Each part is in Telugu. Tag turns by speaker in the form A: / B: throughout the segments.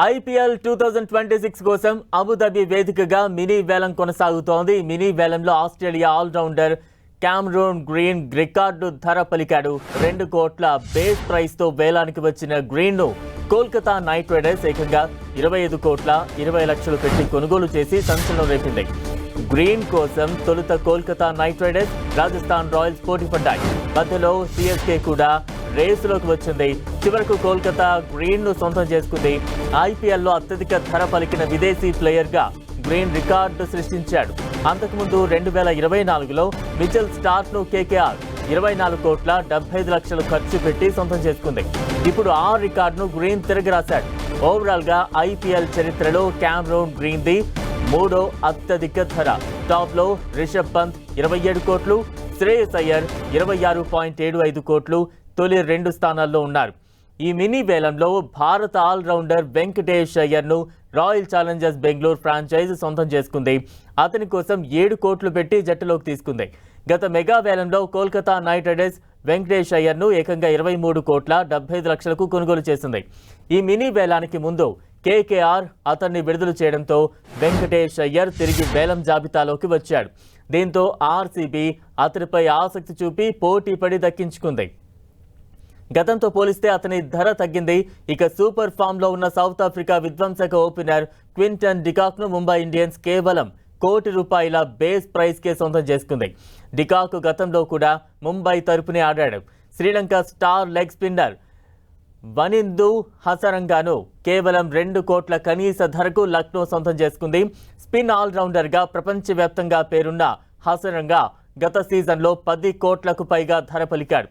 A: ఐపీఎల్ 2026 కోసం అబుదాబి వేదికగా మినీ వేలం కొనసాగుతోంది. మినీ వేలంలో Australia allrounder Cameron Green record ధర పలికాడు. 2 కోట్ల బేస్ ప్రైస్ తో వేలానికి వచ్చిన గ్రీన్ ను కోల్కతా నైట్ రైడర్స్ ఏకంగా 25 కోట్ల 20 లక్షలు పెట్టి కొనుగోలు చేసి సంచలనం రేపింది. గ్రీన్ కోసం తొలుత Kolkata night riders, Rajasthan Royals పోటీ పడ్డాయి. మధ్యలో సిఎస్కే కూడా రేసులోకి వచ్చింది. చివరకు కోల్కతా గ్రీన్ ను సొంతం చేసుకుంది. ఐపీఎల్లో అత్యధిక ధర పలికిన విదేశీ ప్లేయర్ గా గ్రీన్ రికార్డు సృష్టించాడు. అంతకుముందు 2024లో మిచెల్ స్టార్క్ ను కేకేఆర్ 24 కోట్ల 75 లక్షలు ఖర్చు పెట్టి సొంతం చేసుకుంది. ఇప్పుడు ఆ రికార్డును గ్రీన్ తిరగరాశాడు. ఓవరాల్ గా ఐపీఎల్ చరిత్రలో క్యామరూన్ గ్రీన్ ది 3వ అత్యధిక ధర. టాప్ లో రిషబ్ పంత్ 27 కోట్లు, శ్రేయస్ అయ్యర్ 26.75 కోట్లు తొలి 2 స్థానాల్లో ఉన్నారు. ఈ మినీ వేలంలో భారత ఆల్రౌండర్ వెంకటేష్ అయ్యర్ను రాయల్ ఛాలెంజర్స్ బెంగళూరు ఫ్రాంచైజీ సొంతం చేసుకుంది. అతని కోసం 7 కోట్లు పెట్టి జట్టులోకి తీసుకుంది. గత మెగా వేలంలో కోల్కతా నైట్ రైడర్స్ వెంకటేష్ అయ్యర్ను ఏకంగా 23 కోట్ల 75 లక్షలకు కొనుగోలు చేసింది. ఈ మినీ వేలానికి ముందు కేకేఆర్ అతన్ని విడుదల చేయడంతో వెంకటేష్ అయ్యర్ తిరిగి వేలం జాబితాలోకి వచ్చాడు. దీంతో ఆర్సీబీ అతనిపై ఆసక్తి చూపి పోటీ పడి దక్కించుకుంది. గతంతో పోలిస్తే అతని ధర తగ్గింది. ఇక సూపర్ ఫామ్ లో ఉన్న సౌత్ ఆఫ్రికా విధ్వంసక ఓపెనర్ క్వింటన్ డికాక్ ను ముంబై ఇండియన్స్ కేవలం ₹1 కోటి బేస్ ప్రైస్ కే సొంతం చేసుకుంది. డికాక్ గతంలో కూడా ముంబై తరపునే ఆడాడు. Sri Lanka star leg spinner Wanindu హసరంగాను కేవలం 2 కోట్ల కనీస ధరకు లక్నో సొంతం చేసుకుంది. స్పిన్ ఆల్రౌండర్ గా ప్రపంచవ్యాప్తంగా పేరున్న హసరంగా గత సీజన్లో 10 కోట్లకు పైగా ధర పలికాడు.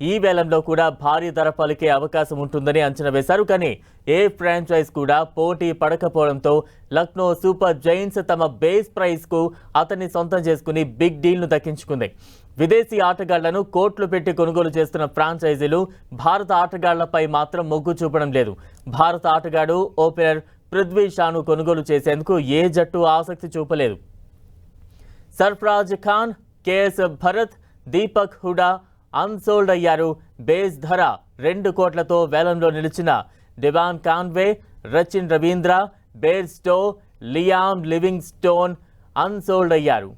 A: ఈ వేలంలో కూడా భారీ ధర పలికే అవకాశం ఉంటుందని అంచనా వేశారు. కానీ ఏ ఫ్రాంచైజ్ కూడా పోటీ పడకపోవడంతో లక్నో సూపర్ జైంట్స్ తమ బేస్ ప్రైస్ కు అతన్ని సొంతం చేసుకుని బిగ్ డీల్ ను దక్కించుకుంది. విదేశీ ఆటగాళ్లను కోట్లు పెట్టి కొనుగోలు చేస్తున్న ఫ్రాంచైజీలు భారత ఆటగాళ్లపై మాత్రం మొగ్గు చూపడం లేదు. భారత ఆటగాడు ఓపెనర్ పృథ్వీ షాను కొనుగోలు చేసేందుకు ఏ జట్టు ఆసక్తి చూపలేదు. సర్ఫరాజ్ ఖాన్, కేఎస్ భరత్, దీపక్ హుడా అన్సోల్డ్ అయ్యారు. బేస్ ధర 2 కోట్లతో వేలంలో నిలిచిన Devon Conway, Rachin Ravindra, Bairstow, Liam Livingstone unsold అయ్యారు.